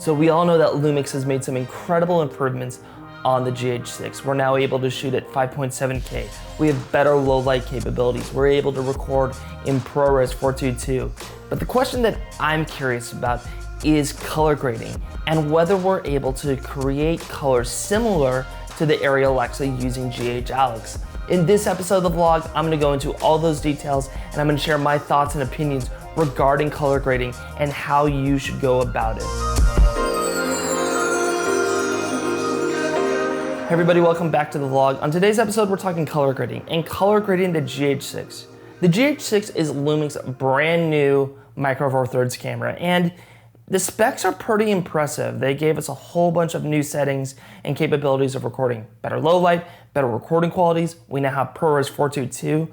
So we all know that Lumix has made some incredible improvements on the GH6. We're now able to shoot at 5.7K. We have better low light capabilities. We're able to record in ProRes 422. But the question that I'm curious about is color grading and whether we're able to create colors similar to the Arri Alexa using GHAlex. In this episode of the vlog, I'm gonna go into all those details and I'm gonna share my thoughts and opinions regarding color grading and how you should go about it. Hey everybody, welcome back to the vlog. On today's episode, we're talking color grading and color grading the GH6. The GH6 is Lumix's brand new Micro Four Thirds camera, and the specs are pretty impressive. They gave us a whole bunch of new settings and capabilities of recording. Better low light, better recording qualities. We now have ProRes 422,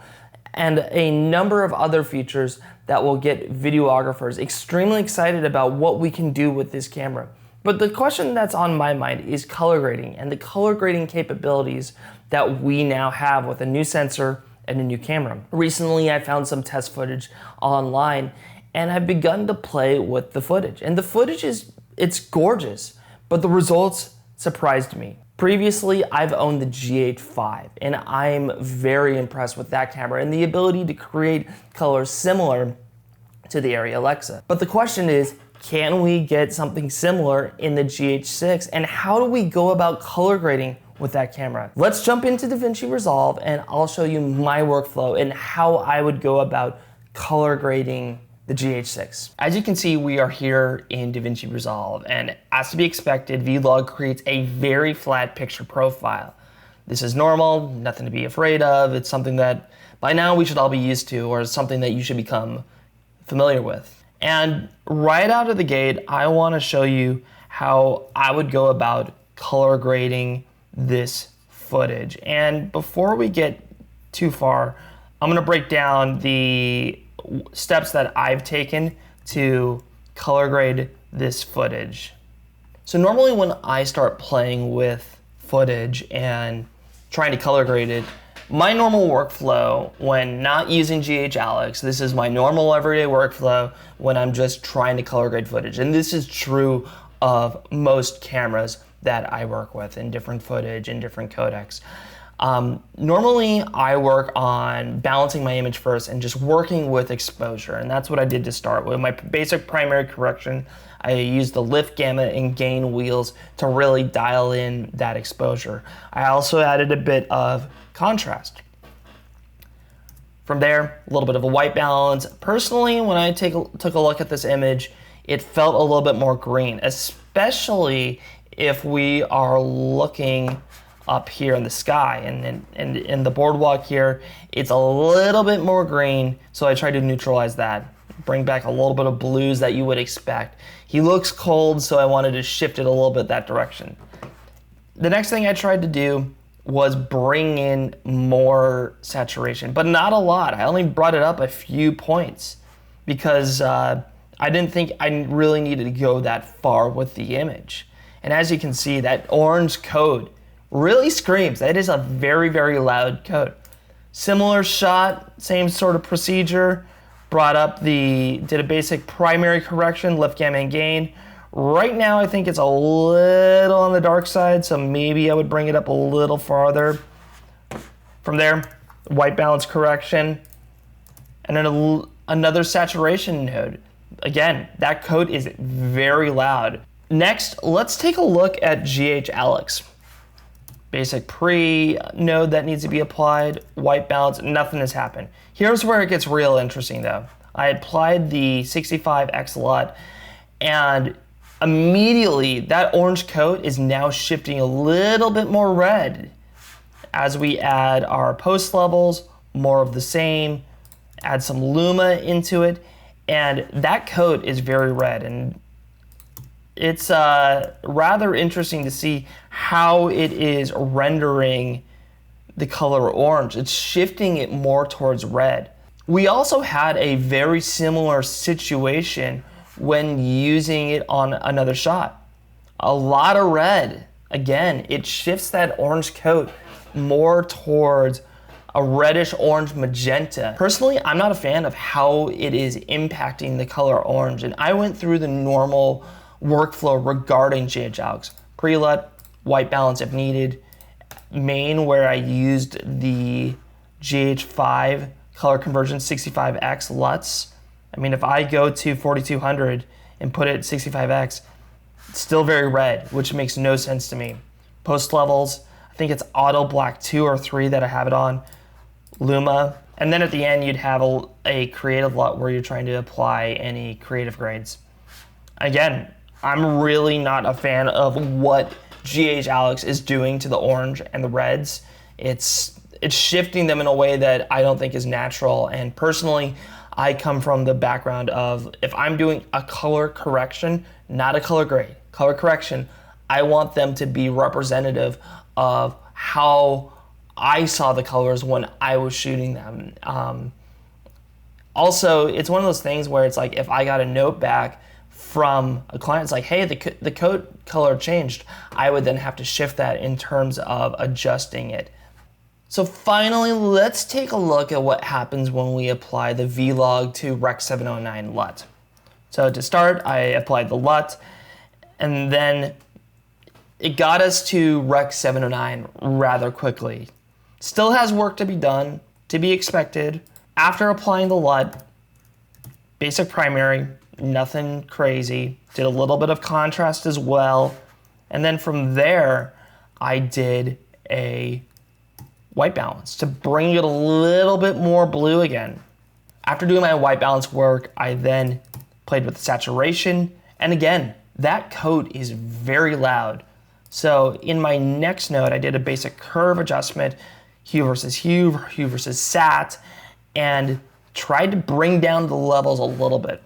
and a number of other features that will get videographers extremely excited about what we can do with this camera. But the question that's on my mind is color grading and the color grading capabilities that we now have with a new sensor and a new camera. Recently, I found some test footage online and I've begun to play with the footage. And the footage it's gorgeous, but the results surprised me. Previously, I've owned the GH5 and I'm very impressed with that camera and the ability to create colors similar to the Arri Alexa. But the question is, can we get something similar in the GH6, and how do we go about color grading with that camera? Let's jump into DaVinci Resolve and I'll show you my workflow and how I would go about color grading the GH6. As you can see, we are here in DaVinci Resolve, and as to be expected, Vlog creates a very flat picture profile. This is normal, nothing to be afraid of. It's something that by now we should all be used to, or something that you should become familiar with. And right out of the gate, I want to show you how I would go about color grading this footage. And before we get too far, I'm going to break down the steps that I've taken to color grade this footage. So normally when I start playing with footage and trying to color grade it, my normal workflow when not using GHAlex, this is my normal everyday workflow when I'm just trying to color grade footage. And this is true of most cameras that I work with in different footage and different codecs. Normally I work on balancing my image first and just working with exposure. And that's what I did to start with. My basic primary correction, I used the lift, gamma, and gain wheels to really dial in that exposure. I also added a bit of contrast. From there, a little bit of a white balance. Personally, when I took a look at this image, it felt a little bit more green, especially if we are looking up here in the sky and in the boardwalk here, it's a little bit more green, so I tried to neutralize that, bring back a little bit of blues that you would expect. He looks cold, so I wanted to shift it a little bit that direction. The next thing I tried to do was bring in more saturation, but not a lot. I only brought it up a few points because I didn't think I really needed to go that far with the image. And as you can see, that orange coat really screams. That is a very, very loud coat. Similar shot, same sort of procedure. Did a basic primary correction, lift, gamma, and gain. Right now, I think it's a little on the dark side, so maybe I would bring it up a little farther. From there, white balance correction, and then another saturation node. Again, that coat is very loud. Next, let's take a look at GHAlex. Basic pre-node that needs to be applied, white balance, nothing has happened. Here's where it gets real interesting though. I applied the 65X LUT, and immediately that orange coat is now shifting a little bit more red. As we add our post levels, more of the same, add some luma into it, and that coat is very red. And it's rather interesting to see how it is rendering the color orange. It's shifting it more towards red. We also had a very similar situation when using it on another shot. A lot of red. Again, it shifts that orange coat more towards a reddish orange magenta. Personally, I'm not a fan of how it is impacting the color orange, and I went through the normal workflow regarding GHAlex. Pre-LUT, white balance if needed. Main, where I used the GH5 color conversion 65x LUTs. I mean, if I go to 4200 and put it at 65x, it's still very red, which makes no sense to me. Post levels, I think it's auto black 2 or 3 that I have it on. Luma. And then at the end, you'd have a creative LUT where you're trying to apply any creative grades. Again, I'm really not a fan of what GHAlex is doing to the orange and the reds. It's shifting them in a way that I don't think is natural. And personally, I come from the background of, if I'm doing a color correction, not a color grade, color correction, I want them to be representative of how I saw the colors when I was shooting them. Also, it's one of those things where it's like, if I got a note back from a client, it's like, hey, the coat color changed, I would then have to shift that in terms of adjusting it. So finally, let's take a look at what happens when we apply the Vlog to Rec. 709 LUT. So to start, I applied the LUT, and then it got us to Rec. 709 rather quickly. Still has work to be done, to be expected. After applying the LUT, basic primary, nothing crazy. Did a little bit of contrast as well. And then from there, I did a white balance to bring it a little bit more blue again. After doing my white balance work, I then played with the saturation. And again, that coat is very loud. So in my next note, I did a basic curve adjustment, hue versus hue, hue versus sat, and tried to bring down the levels a little bit.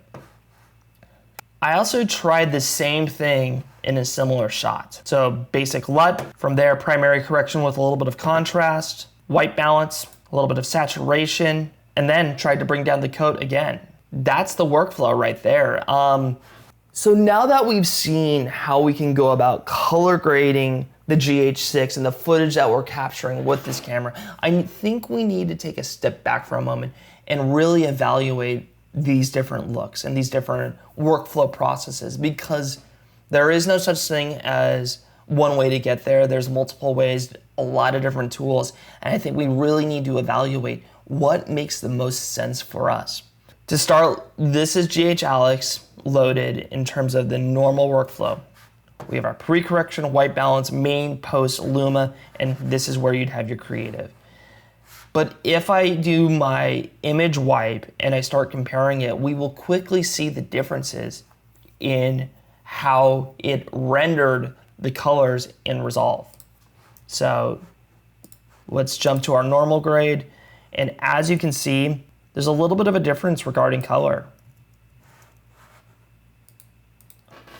I also tried the same thing in a similar shot. So basic LUT, from there primary correction with a little bit of contrast, white balance, a little bit of saturation, and then tried to bring down the coat again. That's the workflow right there. So now that we've seen how we can go about color grading the GH6 and the footage that we're capturing with this camera, I think we need to take a step back for a moment and really evaluate these different looks and these different workflow processes, because there is no such thing as one way to get there. There's multiple ways, a lot of different tools, and I think we really need to evaluate what makes the most sense for us. To start, this is GHAlex loaded in terms of the normal workflow. We have our pre-correction, white balance, main, post, Luma, and this is where you'd have your creative. But if I do my image wipe and I start comparing it, we will quickly see the differences in how it rendered the colors in Resolve. So let's jump to our normal grade. And as you can see, there's a little bit of a difference regarding color.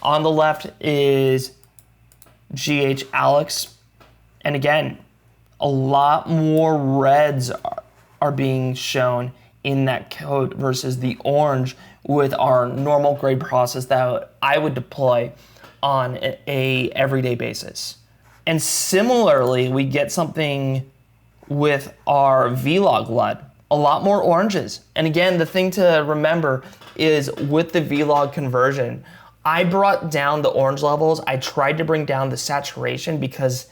On the left is GHAlex. And again, a lot more reds are being shown in that coat versus the orange with our normal grade process that I would deploy on a everyday basis. And similarly, we get something with our Vlog LUT, a lot more oranges. And again, the thing to remember is with the Vlog conversion, I brought down the orange levels. I tried to bring down the saturation because,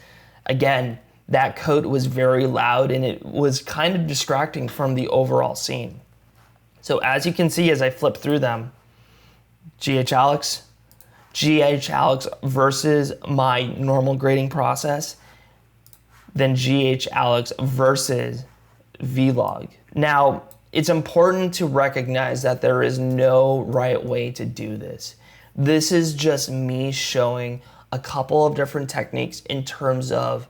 again, that coat was very loud and it was kind of distracting from the overall scene. So as you can see, as I flip through them, GHAlex versus my normal grading process, then GHAlex versus Vlog. Now, it's important to recognize that there is no right way to do this. This is just me showing a couple of different techniques in terms of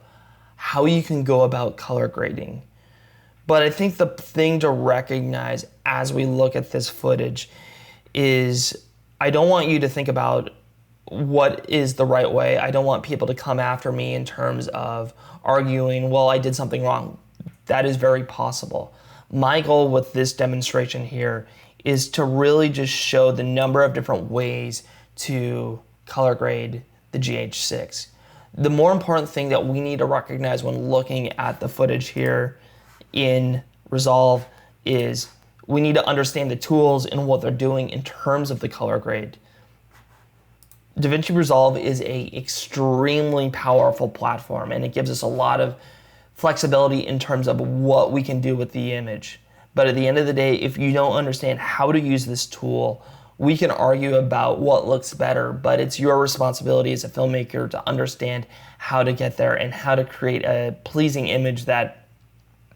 how you can go about color grading. But I think the thing to recognize as we look at this footage is I don't want you to think about what is the right way. I don't want people to come after me in terms of arguing, well, I did something wrong. That is very possible. My goal with this demonstration here is to really just show the number of different ways to color grade the GH6. The more important thing that we need to recognize when looking at the footage here in Resolve is we need to understand the tools and what they're doing in terms of the color grade. DaVinci Resolve is a extremely powerful platform, and it gives us a lot of flexibility in terms of what we can do with the image. But at the end of the day, if you don't understand how to use this tool, we can argue about what looks better, but it's your responsibility as a filmmaker to understand how to get there and how to create a pleasing image that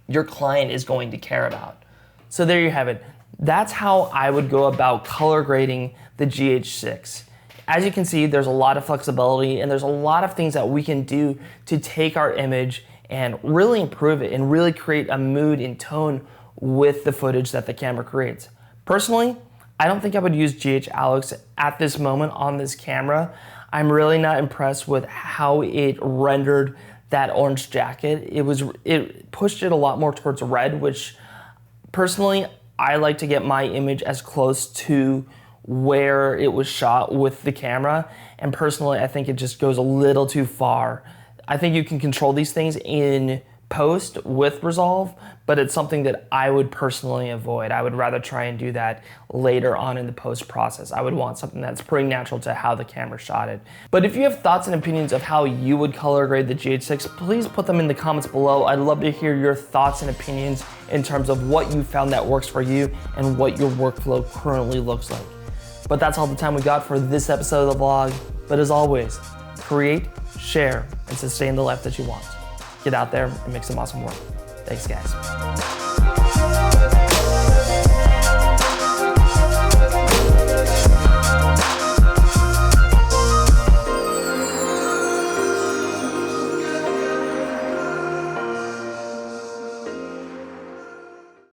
your client is going to care about. So there you have it. That's how I would go about color grading the GH6. As you can see, there's a lot of flexibility and there's a lot of things that we can do to take our image and really improve it and really create a mood and tone with the footage that the camera creates. Personally, I don't think I would use GHAlex at this moment on this camera. I'm really not impressed with how it rendered that orange jacket. It pushed it a lot more towards red, which personally, I like to get my image as close to where it was shot with the camera. And personally, I think it just goes a little too far. I think you can control these things in post with Resolve, but it's something that I would personally avoid. I would rather try and do that later on in the post process. I would want something that's pretty natural to how the camera shot it. But if you have thoughts and opinions of how you would color grade the GH6, please put them in the comments below. I'd love to hear your thoughts and opinions in terms of what you found that works for you and what your workflow currently looks like. But that's all the time we got for this episode of the vlog. But as always, create, share, and sustain the life that you want. Get out there and make some awesome work. Thanks, guys.